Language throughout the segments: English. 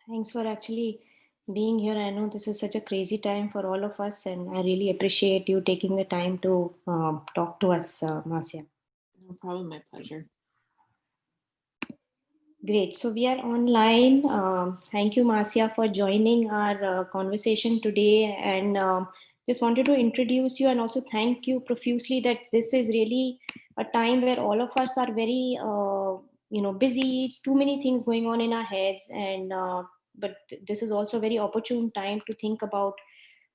Thanks for actually being here. I know this is such a crazy time for all of us, and I really appreciate you taking the time to talk to us, Marcia. No problem, my pleasure. Great. So we are online. Thank you, Marcia, for joining our conversation today. And just wanted to introduce you and also thank you profusely that this is really a time where all of us are very, busy. It's too many things going on in our heads, and but this is also a very opportune time to think about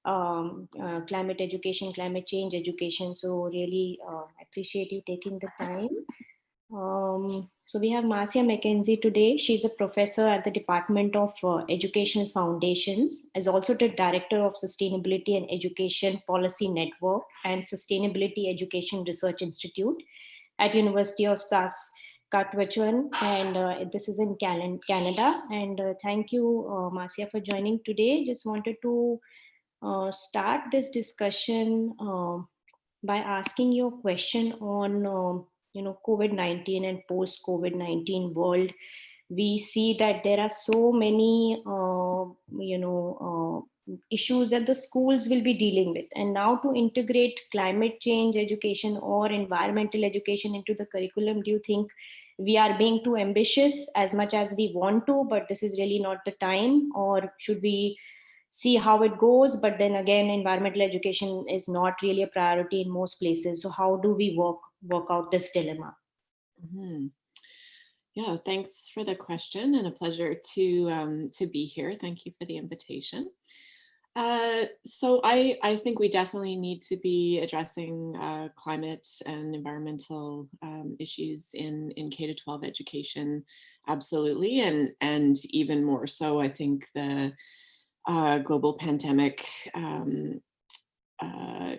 climate education, climate change education. So really appreciate you taking the time. So we have Marcia McKenzie today. She's a professor at the Department of Educational Foundations, as also the Director of Sustainability and Education Policy Network and Sustainability Education Research Institute at University of Saskatchewan, and this is in Canada. And thank you, Marcia, for joining today. Just wanted to start this discussion by asking you a question on COVID-19 and post COVID-19 world. We see that there are so many issues that the schools will be dealing with, and now to integrate climate change education or environmental education into the curriculum, do you think we are being too ambitious as much as we want to, but this is really not the time? Or should we see how it goes? But then again, environmental education is not really a priority in most places. So how do we work out this dilemma? hmm Yeah, thanks for the question and a pleasure to be here. Thank you for the invitation. So I think we definitely need to be addressing climate and environmental issues in K to 12 education, absolutely, and even more so. I think the global pandemic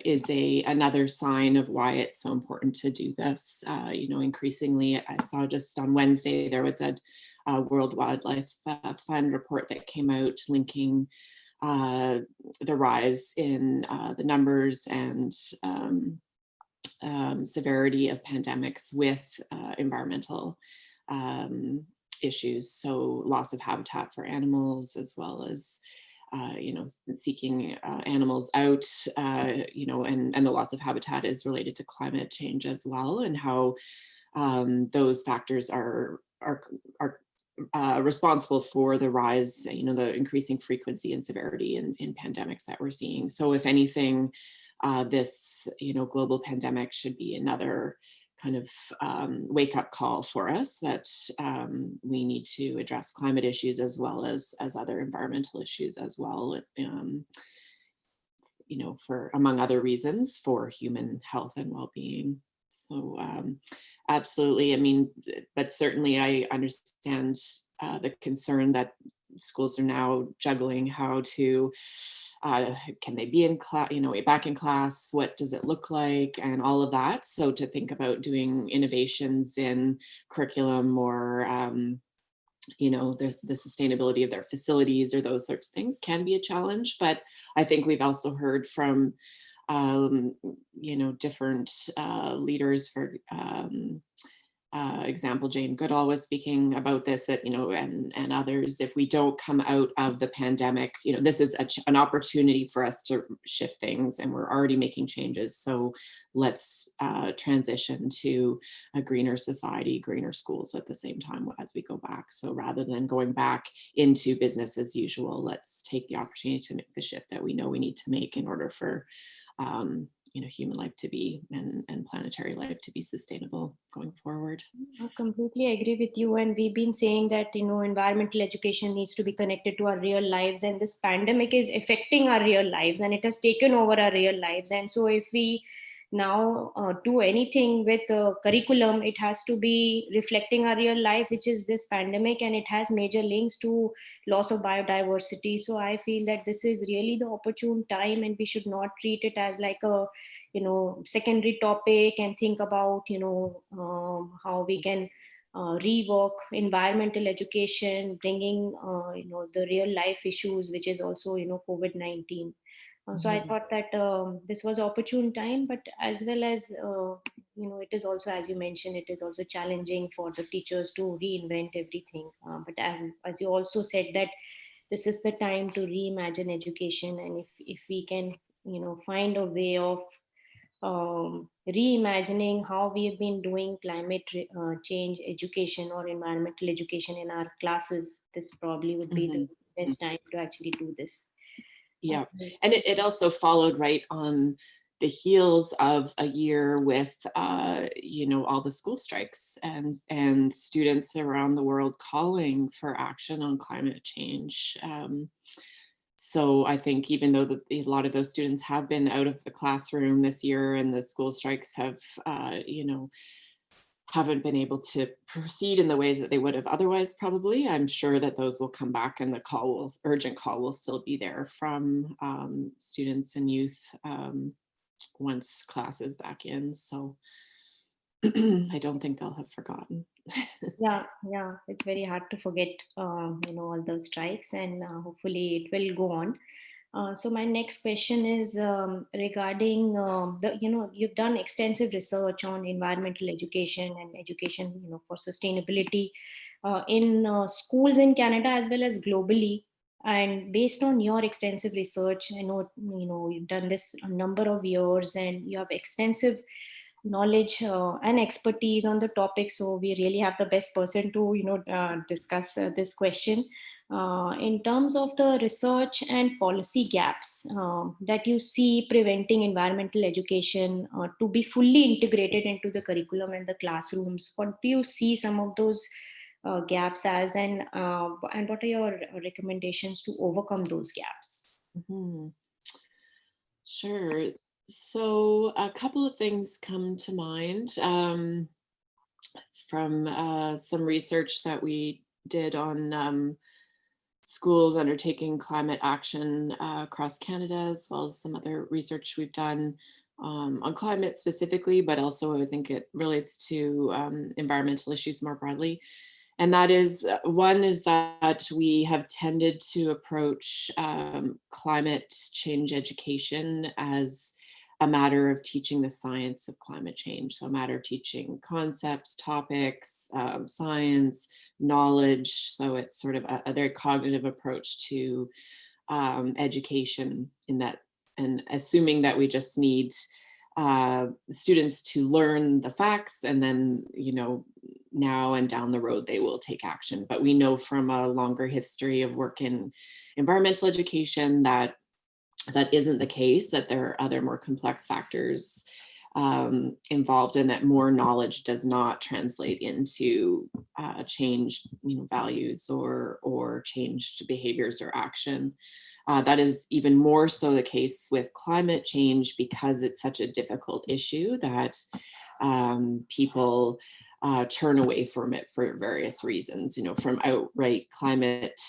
is another sign of why it's so important to do this. Increasingly, I saw just on Wednesday there was a World Wildlife Fund report that came out linking the rise in the numbers and severity of pandemics with environmental issues. So loss of habitat for animals, as well as seeking animals out, and the loss of habitat is related to climate change as well, and how those factors are responsible for the rise, the increasing frequency and severity in pandemics that we're seeing. So if anything, this, global pandemic should be another kind of wake-up call for us that we need to address climate issues as well as other environmental issues as well, for, among other reasons, for human health and well-being. So absolutely, I mean, but certainly I understand the concern that schools are now juggling how to, can they be in class, back in class, what does it look like, and all of that. So to think about doing innovations in curriculum or, the sustainability of their facilities or those sorts of things can be a challenge. But I think we've also heard from different leaders. For example, Jane Goodall was speaking about this, that, and others, if we don't come out of the pandemic, this is an opportunity for us to shift things, and we're already making changes. So let's transition to a greener society, greener schools at the same time as we go back. So rather than going back into business as usual, let's take the opportunity to make the shift that we know we need to make in order for human life to be, and planetary life to be sustainable going forward. I completely agree with you. And we've been saying that, environmental education needs to be connected to our real lives. And this pandemic is affecting our real lives, and it has taken over our real lives. And so if we now do anything with curriculum, it has to be reflecting our real life, which is this pandemic, and it has major links to loss of biodiversity. So I feel that this is really the opportune time, and we should not treat it as like a secondary topic, and think about how we can rework environmental education, bringing the real life issues, which is also COVID-19. So I thought that this was opportune time, but as well as it is also, as you mentioned, it is also challenging for the teachers to reinvent everything. But as you also said that this is the time to reimagine education. And if we can, find a way of reimagining how we have been doing climate change education or environmental education in our classes, this probably would be the Mhm. best time to actually do this. Yeah, Okay. and it also followed right on the heels of a year with, all the school strikes and students around the world calling for action on climate change. So I think even though a lot of those students have been out of the classroom this year and the school strikes have, haven't been able to proceed in the ways that they would have otherwise probably, I'm sure that those will come back and the urgent call will still be there from students and youth once class is back in. So I don't think they'll have forgotten. Yeah, it's very hard to forget, all those strikes, and hopefully it will go on. So my next question is regarding you've done extensive research on environmental education and education, for sustainability in schools in Canada as well as globally. And based on your extensive research, I know, you've done this a number of years and you have extensive knowledge and expertise on the topic. So we really have the best person to, discuss this question. In terms of the research and policy gaps that you see preventing environmental education to be fully integrated into the curriculum and the classrooms, what do you see some of those gaps as, and what are your recommendations to overcome those gaps? Mhm. Sure. So a couple of things come to mind from some research that we did on schools undertaking climate action across Canada, as well as some other research we've done on climate specifically, but also I think it relates to environmental issues more broadly. And that is, one is that we have tended to approach climate change education as a matter of teaching the science of climate change. So a matter of teaching concepts, topics, science, knowledge. So it's sort of a very cognitive approach to education in that, and assuming that we just need students to learn the facts and then, now and down the road they will take action. But we know from a longer history of work in environmental education that that isn't the case, that there are other more complex factors involved, and that more knowledge does not translate into changed values or changed behaviors or action. That is even more so the case with climate change because it's such a difficult issue that people turn away from it for various reasons, from outright climate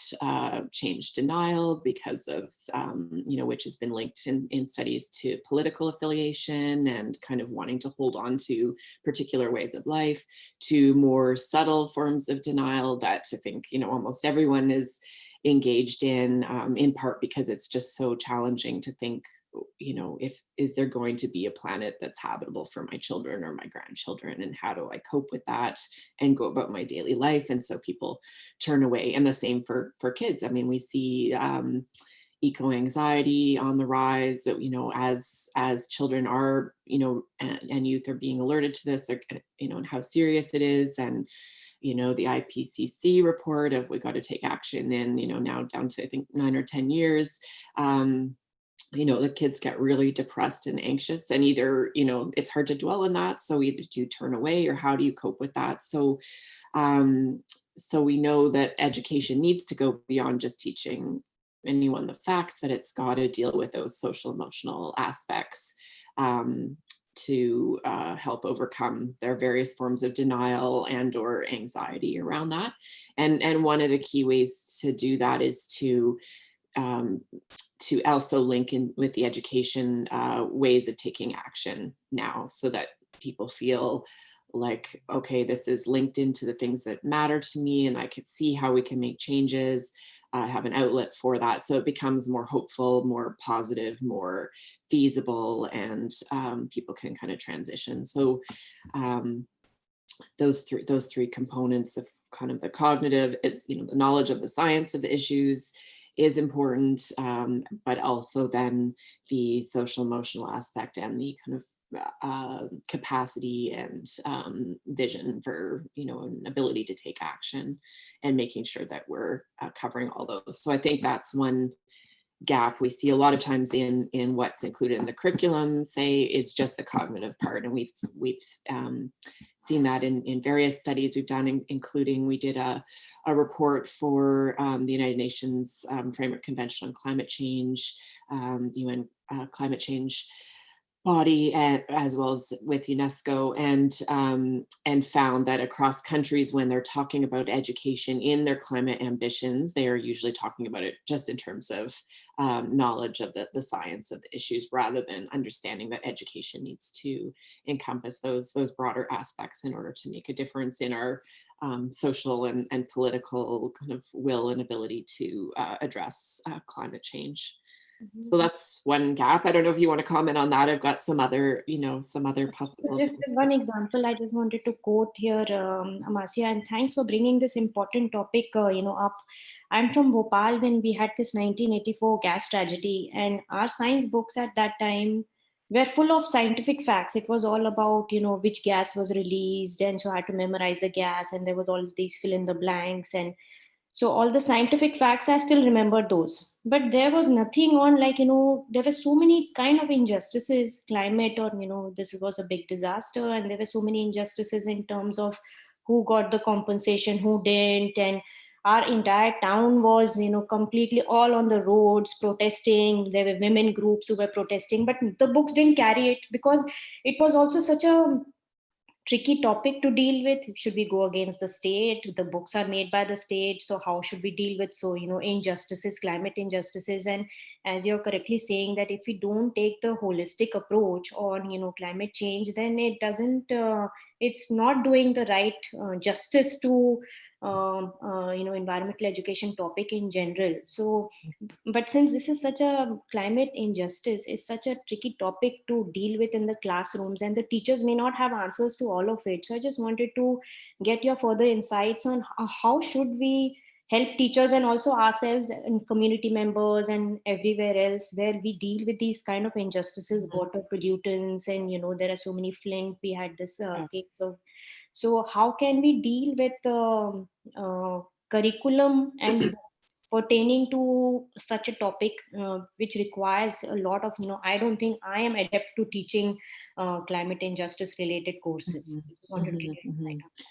change denial because of, which has been linked in studies to political affiliation and kind of wanting to hold on to particular ways of life, to more subtle forms of denial that I think, almost everyone is engaged in part because it's just so challenging to think, if is there going to be a planet that's habitable for my children or my grandchildren, and how do I cope with that and go about my daily life? And so people turn away. And the same for kids. I mean, we see eco-anxiety on the rise, as children are, and youth are being alerted to this, they're, and how serious it is. And the IPCC report of we got to take action in, now down to I think 9 or 10 years. The kids get really depressed and anxious, and either, it's hard to dwell on that. So either do you turn away, or how do you cope with that? So, so we know that education needs to go beyond just teaching anyone the facts, that it's got to deal with those social emotional aspects to help overcome their various forms of denial and or anxiety around that. And one of the key ways to do that is to also link in with the education ways of taking action now, so that people feel like, okay, this is linked into the things that matter to me, and I can see how we can make changes, have an outlet for that. So it becomes more hopeful, more positive, more feasible, and people can kind of transition. So those three components of kind of the cognitive is, the knowledge of the science of the issues, is important, but also then the social emotional aspect and the kind of capacity and vision for, an ability to take action, and making sure that we're covering all those. So I think that's one gap we see a lot of times in what's included in the curriculum, say, is just the cognitive part. And we've seen that in various studies we've done, including we did a report for the United Nations Framework Convention on Climate Change, the UN climate change body, as well as with UNESCO, and found that across countries, when they're talking about education in their climate ambitions, they are usually talking about it just in terms of knowledge of the science of the issues, rather than understanding that education needs to encompass those broader aspects in order to make a difference in our social and political kind of will and ability to address climate change. So that's one gap. I don't know if you want to comment on that. I've got some other, possible. Just one example I just wanted to quote here, Marcia, and thanks for bringing this important topic, up. I'm from Bhopal when we had this 1984 gas tragedy, and our science books at that time were full of scientific facts. It was all about, which gas was released, and so I had to memorize the gas, and there was all these fill in the blanks, and so all the scientific facts I still remember those, but there was nothing on, like, there were so many kind of injustices, climate, or this was a big disaster, and there were so many injustices in terms of who got the compensation, who didn't, and our entire town was, completely all on the roads protesting. There were women groups who were protesting, but the books didn't carry it, because it was also such a tricky topic to deal with. Should we go against the state? The books are made by the state, so how should we deal with, so, injustices, climate injustices? And as you're correctly saying, that if we don't take the holistic approach on, climate change, then it doesn't it's not doing the right justice to environmental education topic in general. So, but since this is such a climate injustice is such a tricky topic to deal with in the classrooms, and the teachers may not have answers to all of it, so I just wanted to get your further insights on how should we help teachers and also ourselves and community members and everywhere else where we deal with these kind of injustices, water pollutants, and there are so many flint. We had this case of, so how can we deal with curriculum and pertaining to such a topic, which requires a lot of, I don't think I am adept to teaching climate injustice related courses. Just wanted to get your insight on that.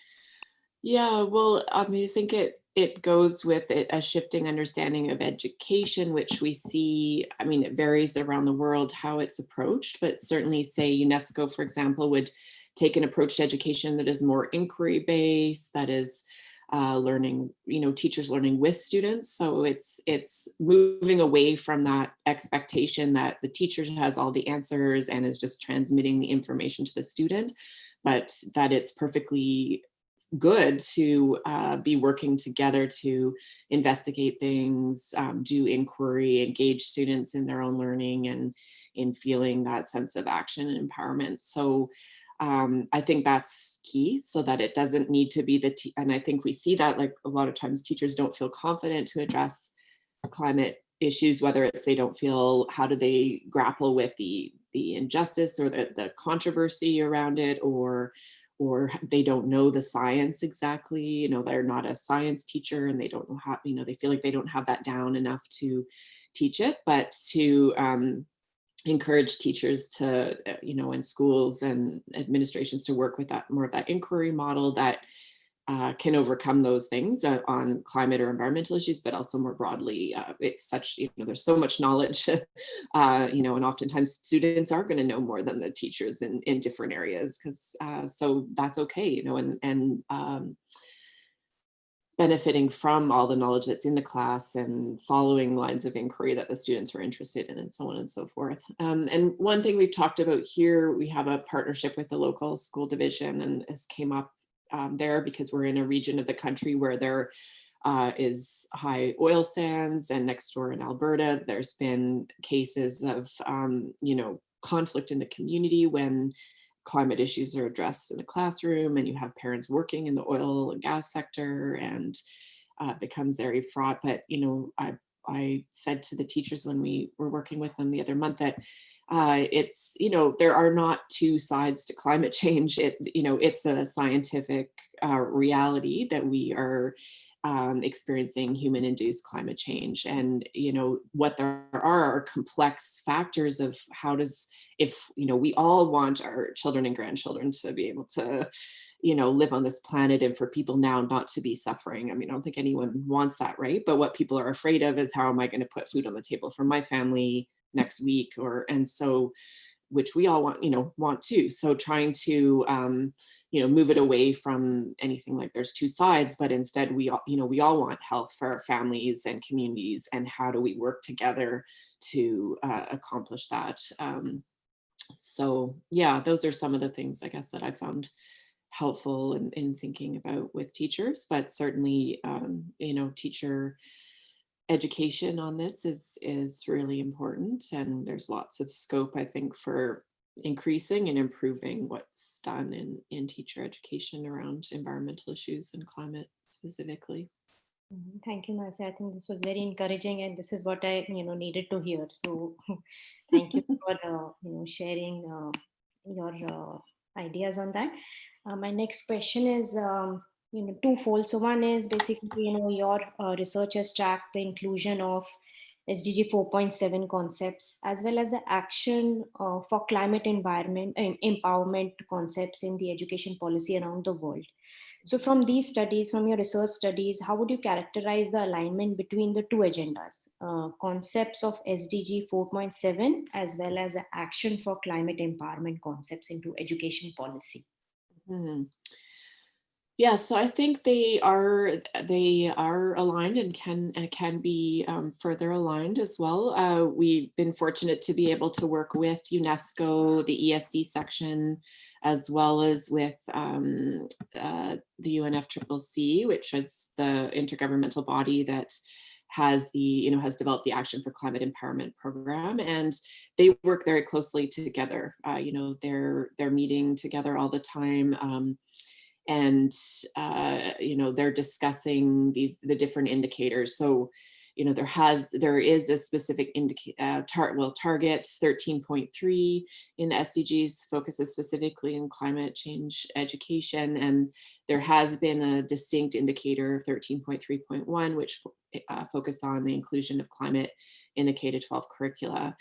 Yeah, well, I mean, I think it goes with a shifting understanding of education, which we see. I mean, it varies around the world how it's approached, but certainly, say, UNESCO, for example, would take an approach to education that is more inquiry based, that is learning, teachers learning with students. So it's moving away from that expectation that the teacher has all the answers and is just transmitting the information to the student, but that it's perfectly good to be working together to investigate things, do inquiry, engage students in their own learning and in feeling that sense of action and empowerment. So I think that's key, so that it doesn't need to be and I think we see that, like, a lot of times teachers don't feel confident to address climate issues, whether it's they don't feel, how do they grapple with the injustice or the controversy around it, or they don't know the science exactly, they're not a science teacher and they don't know how, they feel like they don't have that down enough to teach it, but to encourage teachers to, in schools and administrations, to work with that more of that inquiry model that can overcome those things on climate or environmental issues, but also more broadly, it's such, there's so much knowledge, and oftentimes students are going to know more than the teachers in different areas, because so that's okay, and benefiting from all the knowledge that's in the class and following lines of inquiry that the students are interested in, and so on and so forth. And one thing we've talked about here, we have a partnership with the local school division, and this came up there because we're in a region of the country where there is high oil sands, and next door in Alberta, there's been cases of, conflict in the community when climate issues are addressed in the classroom, and you have parents working in the oil and gas sector, and it becomes very fraught. But I said to the teachers when we were working with them the other month that it's, there are not two sides to climate change. It's a scientific reality that we are experiencing human-induced climate change. And, what there are complex factors of if we all want our children and grandchildren to be able to live on this planet, and for people now not to be suffering. I mean, I don't think anyone wants that, right? But what people are afraid of is, how am I going to put food on the table for my family next week? Which we all want to. So trying to move it away from anything like there's two sides, but instead we all want health for our families and communities, and how do we work together to accomplish that? So yeah, those are some of the things I guess that I found helpful in thinking about with teachers. But certainly teacher education on this is really important, and there's lots of scope, I think, for increasing and improving what's done in teacher education around environmental issues and climate specifically. Thank you, Marcia. I think this was very encouraging, and this is what I needed to hear. So thank you for sharing your ideas on that. My next question is twofold. So one is basically your research has tracked the inclusion of SDG 4.7 concepts as well as the action for climate environment and empowerment concepts in the education policy around the world. So from these studies, from your research studies, how would you characterize the alignment between the two agendas, concepts of SDG 4.7 as well as the action for climate empowerment concepts into education policy? Hmm. Yeah, so I think they are aligned, and can be further aligned as well. We've been fortunate to be able to work with UNESCO, the ESD section, as well as with the UNFCCC, which is the intergovernmental body that has developed the Action for Climate Empowerment program, and they work very closely together. They're meeting together all the time. And they're discussing the different indicators. So there is a specific target 13.3 in the SDGs focuses specifically in climate change education, and there has been a distinct indicator 13.3.1 which focused on the inclusion of climate in the K-12 curricula.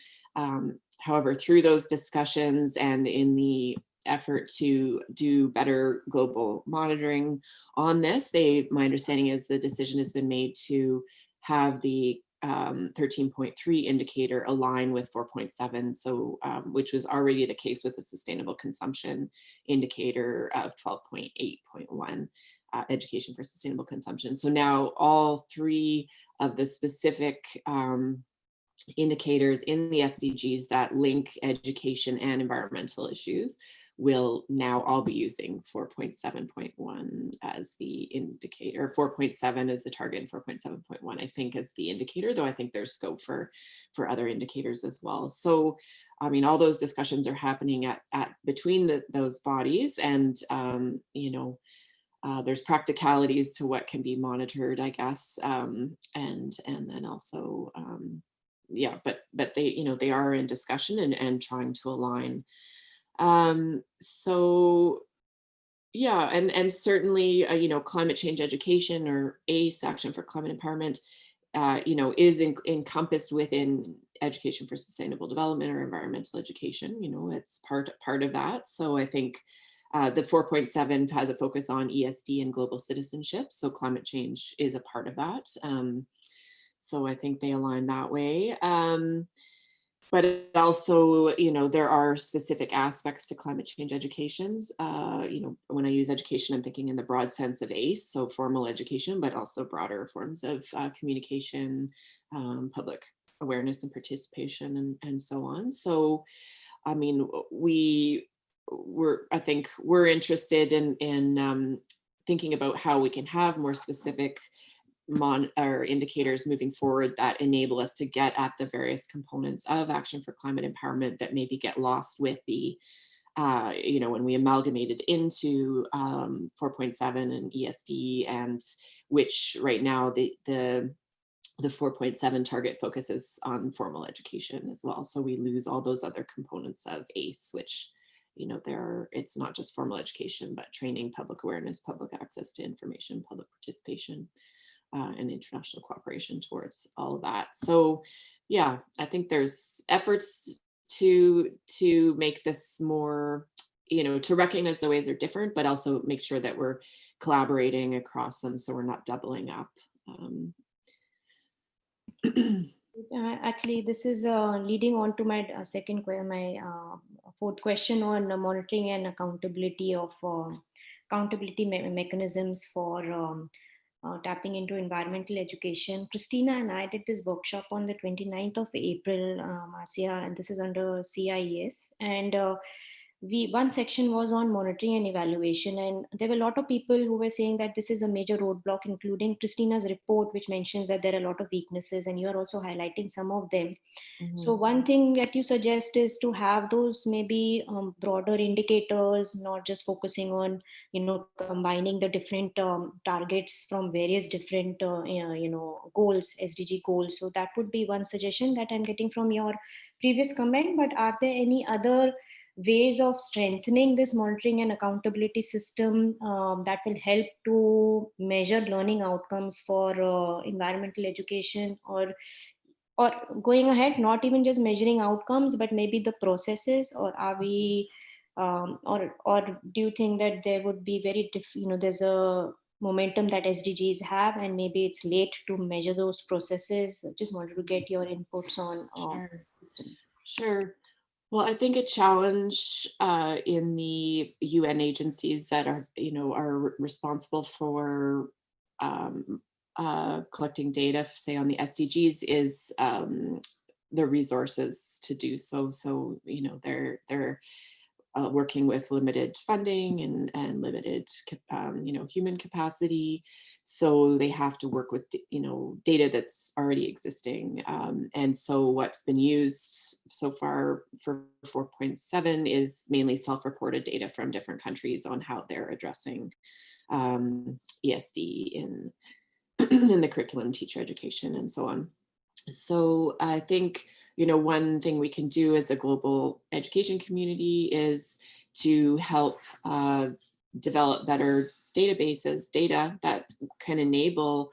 However, through those discussions and in the effort to do better global monitoring on this, my understanding is the decision has been made to have the 13.3 indicator align with 4.7, so which was already the case with the sustainable consumption indicator of 12.8.1, education for sustainable consumption. So now all three of the specific indicators in the SDGs that link education and environmental issues will now all be using 4.7.1 as the indicator. 4.7 is the target, and 4.7.1 I think is the indicator, though I think there's scope for other indicators as well. So I mean, all those discussions are happening at between those bodies, and there's practicalities to what can be monitored, I guess, and then also yeah, but they are in discussion and trying to align. So yeah, and certainly climate change education, or ACE, Action for Climate Empowerment, is encompassed within education for sustainable development or environmental education. It's part of that. So I think the 4.7 has a focus on ESD and global citizenship, so climate change is a part of that. So I think they align that way. But it also, there are specific aspects to climate change educations. When I use education, I'm thinking in the broad sense of ACE, so formal education, but also broader forms of communication, public awareness and participation, and so on. So, I mean, I think we're interested in thinking about how we can have more specific or indicators moving forward that enable us to get at the various components of action for climate empowerment that maybe get lost with the when we amalgamated into 4.7 and ESD, and which right now the the 4.7 target focuses on formal education as well. So we lose all those other components of ACE, which, it's not just formal education, but training, public awareness, public access to information, public participation, and international cooperation towards all of that. So yeah, I think there's efforts to make this more, to recognize the ways are different, but also make sure that we're collaborating across them so we're not doubling up. Actually, this is leading on to my fourth question on monitoring and accountability of accountability mechanisms for tapping into environmental education. Christina and I did this workshop on the 29th of April, Marcia, and this is under CIES. And one section was on monitoring and evaluation, and there were a lot of people who were saying that this is a major roadblock, including Christina's report, which mentions that there are a lot of weaknesses, and you are also highlighting some of them. So one thing that you suggest is to have those maybe broader indicators, not just focusing on, combining the different targets from various different, goals, SDG goals. So that would be one suggestion that I'm getting from your previous comment. But are there any other ways of strengthening this monitoring and accountability system that will help to measure learning outcomes for environmental education, or going ahead, not even just measuring outcomes, but maybe the processes? Or are we or do you think that there would be there's a momentum that SDGs have, and maybe it's late to measure those processes? Just wanted to get your inputs on systems. Sure. Well, I think a challenge in the UN agencies that are responsible for collecting data, say on the SDGs, is the resources to do so. So they're working with limited funding and limited human capacity, so they have to work with data that's already existing, and so what's been used so far for 4.7 is mainly self-reported data from different countries on how they're addressing ESD in in the curriculum, teacher education, and so on. So I think, one thing we can do as a global education community is to help develop better databases, data that can enable,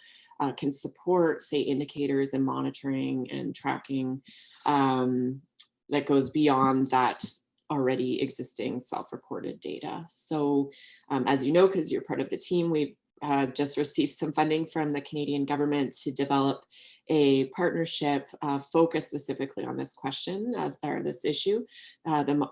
can support, say, indicators and monitoring and tracking that goes beyond that already existing self-reported data. So as you know, because you're part of the team, we've just received some funding from the Canadian government to develop a partnership focused specifically on this question, or this issue, the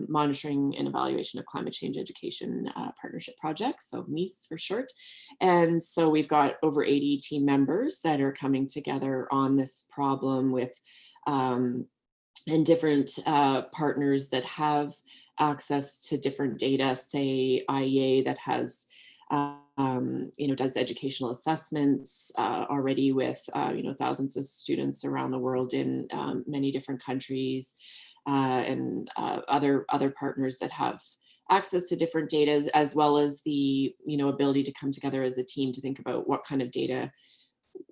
Monitoring and Evaluation of Climate Change Education Partnership Project, so MEES for short. And so we've got over 80 team members that are coming together on this problem with and different partners that have access to different data, say IEA that has does educational assessments already with thousands of students around the world in many different countries, and other partners that have access to different data, as well as the ability to come together as a team to think about what kind of data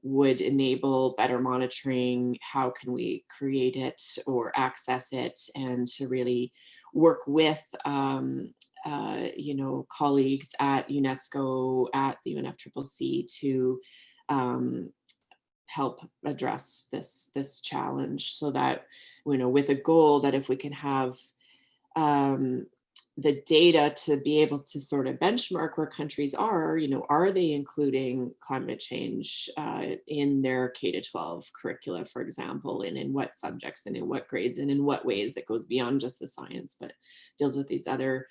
would enable better monitoring, how can we create it or access it, and to really work with colleagues at UNESCO, at the UNFCCC to help address this challenge, so that with a goal that if we can have the data to be able to sort of benchmark where countries are they including climate change in their K-12 curricula, for example, and in what subjects and in what grades and in what ways that goes beyond just the science, but deals with these other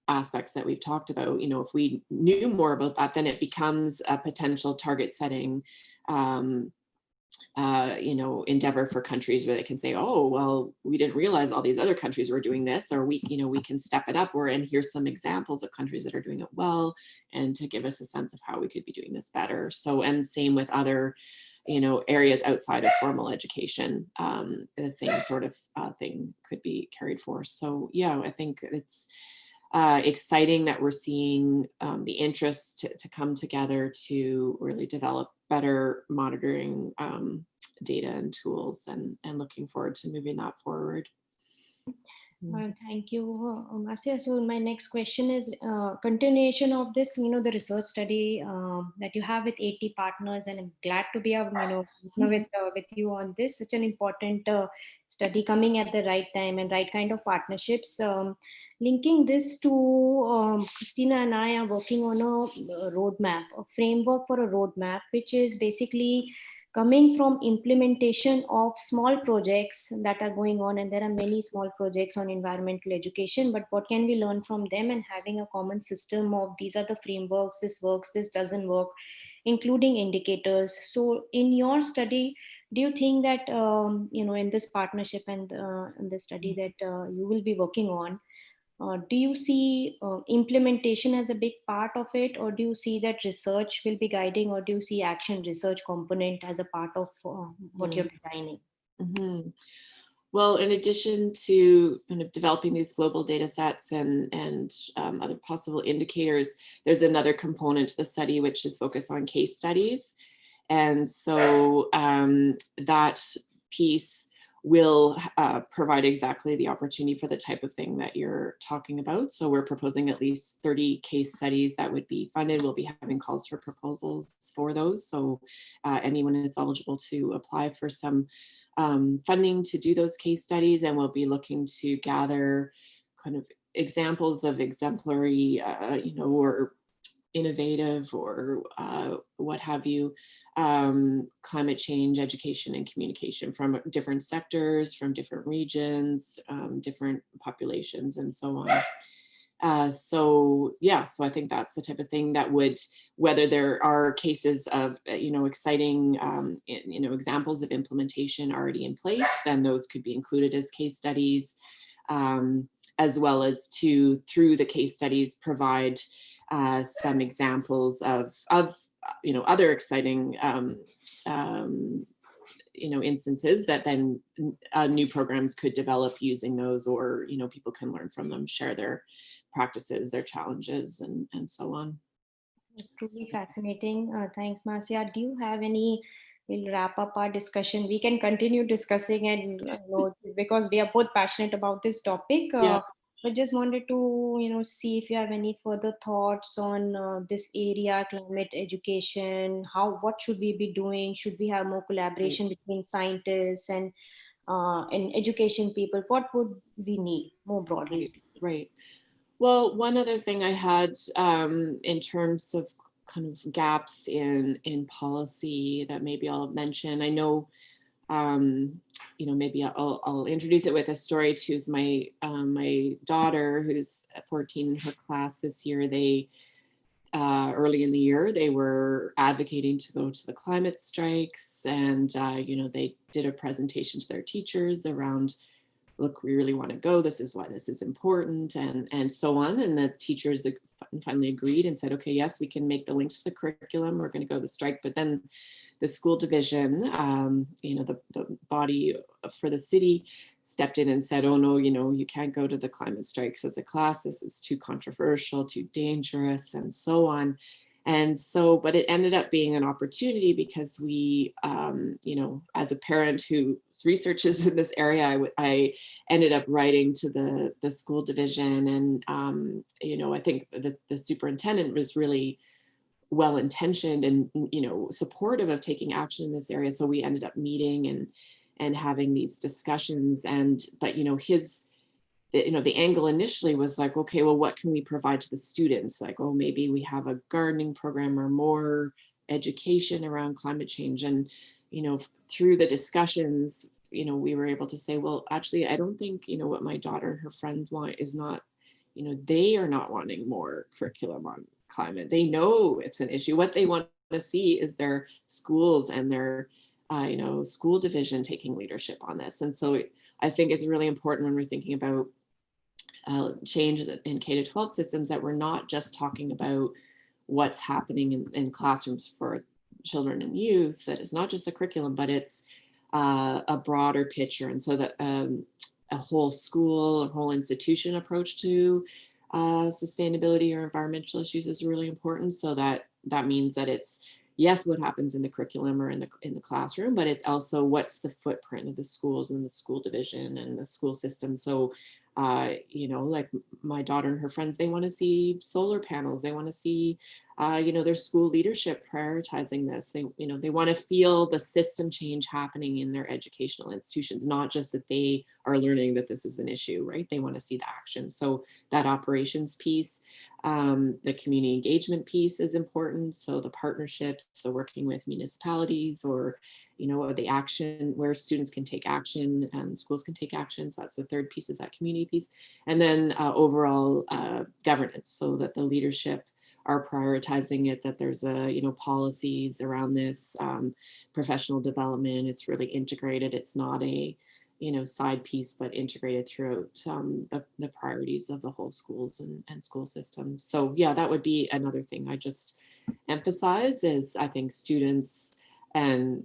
aspects that we've talked about. If we knew more about that, then it becomes a potential target setting endeavor for countries where they can say, oh, well, we didn't realize all these other countries were doing this, or we can step it up, and here's some examples of countries that are doing it well, and to give us a sense of how we could be doing this better. So, and same with other, areas outside of formal education, the same sort of thing could be carried forward. So yeah, I think it's exciting that we're seeing the interest to come together to really develop better monitoring data and tools, and looking forward to moving that forward. Thank you, Marcia. So my next question is continuation of this, the research study that you have with 80 partners, and I'm glad to be, with you on this. Such an important study coming at the right time and right kind of partnerships. Linking this to Christina and I are working on a roadmap, a framework for a roadmap, which is basically coming from implementation of small projects that are going on, and there are many small projects on environmental education, but what can we learn from them, and having a common system of these are the frameworks, this works, this doesn't work, including indicators. So in your study, do you think that in this partnership and in the study that you will be working on, do you see implementation as a big part of it, or do you see that research will be guiding, or do you see action research component as a part of what you're designing? Mm-hmm. Well, in addition to kind of developing these global data sets and other possible indicators, there's another component to the study which is focused on case studies. And so that piece will provide exactly the opportunity for the type of thing that you're talking about. So we're proposing at least 30 case studies that would be funded. We'll be having calls for proposals for those. So anyone is eligible to apply for some funding to do those case studies, and we'll be looking to gather kind of examples of exemplary, or innovative, or what have you, climate change education and communication from different sectors, from different regions, different populations, and so on. So I think that's the type of thing that would, whether there are cases of, exciting, examples of implementation already in place, then those could be included as case studies, as well as through the case studies, provide some examples of other exciting instances that then new programs could develop using those, or people can learn from them, share their practices, their challenges, and so on. Truly fascinating. Thanks, Marcia. Do you have any? We'll wrap up our discussion. We can continue discussing, and because we are both passionate about this topic. But just wanted to see if you have any further thoughts on this area, climate education. What should we be doing? Should we have more collaboration between scientists and education people? What would we need, more broadly speaking? Right. Well, one other thing I had in terms of kind of gaps in policy that maybe I'll mention. I know, maybe I'll introduce it with a story too. Is my daughter, who's 14 in her class this year, they early in the year, they were advocating to go to the climate strikes, and they did a presentation to their teachers around, look, we really want to go, this is why this is important, and so on. And the teachers finally agreed and said, okay, yes, we can make the links to the curriculum, we're going to go to the strike. But then the school division, the body for the city, stepped in and said, oh no, you can't go to the climate strikes as a class, this is too controversial, too dangerous, and so on. And so, but it ended up being an opportunity, because we, as a parent who researches in this area, I ended up writing to the school division, and I think the superintendent was really well-intentioned and supportive of taking action in this area. So we ended up meeting and having these discussions, but the angle initially was like, okay, well, what can we provide to the students? Like, oh, maybe we have a gardening program or more education around climate change. And, through the discussions, we were able to say, well, actually, I don't think, what my daughter and her friends want is not, they are not wanting more curriculum on climate. They know it's an issue. What they want to see is their schools and their school division taking leadership on this. And so I think it's really important when we're thinking about change in K-12 systems, that we're not just talking about what's happening in classrooms for children and youth, that it's not just a curriculum, but it's a broader picture. And so that a whole school, a whole institution approach to sustainability or environmental issues is really important. So that means that it's, yes, what happens in the curriculum or in the classroom, but it's also what's the footprint of the schools and the school division and the school system. So, like my daughter and her friends, they want to see solar panels. They want to see, their school leadership prioritizing this. They want to feel the system change happening in their educational institutions, not just that they are learning that this is an issue, right? They want to see the action. So that operations piece, the community engagement piece is important. So the partnerships, so working with municipalities or, the action where students can take action and schools can take action. So that's the third piece, is that community piece. And then overall governance, so that the leadership are prioritizing it, that there's policies around this, professional development. It's really integrated. It's not a side piece, but integrated throughout the priorities of the whole schools and school systems. So yeah, that would be another thing I just emphasize is I think students and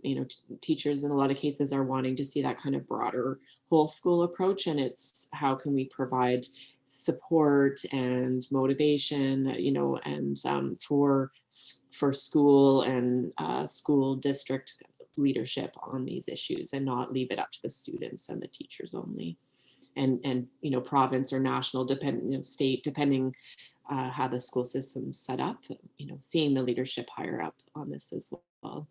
teachers in a lot of cases are wanting to see that kind of broader whole school approach, and it's how can we provide support and motivation, and for school and school district leadership on these issues, and not leave it up to the students and the teachers only, and province or national, state, depending how the school system's set up, seeing the leadership higher up on this as well.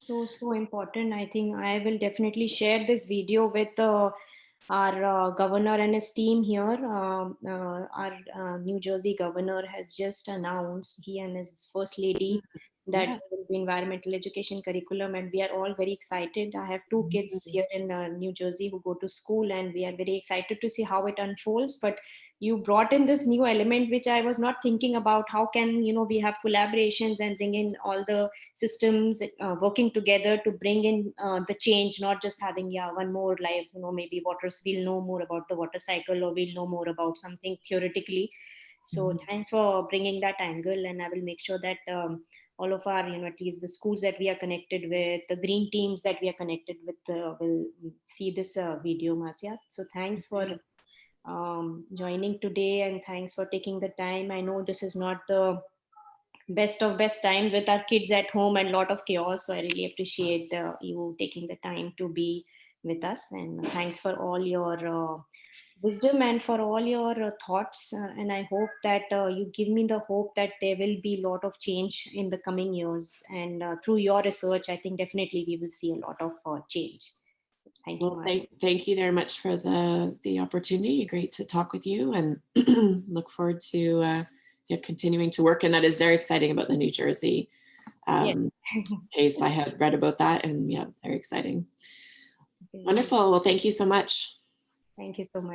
So important. I think I will definitely share this video with our governor and his team here. Our New Jersey governor has just announced, he and his first lady, that Yes. there will be environmental education curriculum, and we are all very excited. I have two kids here in New Jersey who go to school, and we are very excited to see how it unfolds. But you brought in this new element which I was not thinking about. How can we have collaborations and bring in all the systems working together to bring in the change, not just having one more life, maybe waters, we'll know more about the water cycle, or we'll know more about something theoretically. So thanks for bringing that angle, and I will make sure that all of our, at least the schools that we are connected with, the green teams that we are connected with, will see this video, Marcia. So thanks for joining today, and thanks for taking the time. I know this is not the best of best time with our kids at home and lot of chaos, so I really appreciate you taking the time to be with us, and thanks for all your wisdom and for all your thoughts, and I hope that you give me the hope that there will be a lot of change in the coming years, and through your research I think definitely we will see a lot of change. Thank you, Well, Marcia. thank you very much for the opportunity. Great to talk with you, and look forward to continuing to work. And that is very exciting about the New Jersey Yes. case. I had read about that, and yeah, very exciting. Okay. Wonderful. Well, thank you so much. Thank you so much.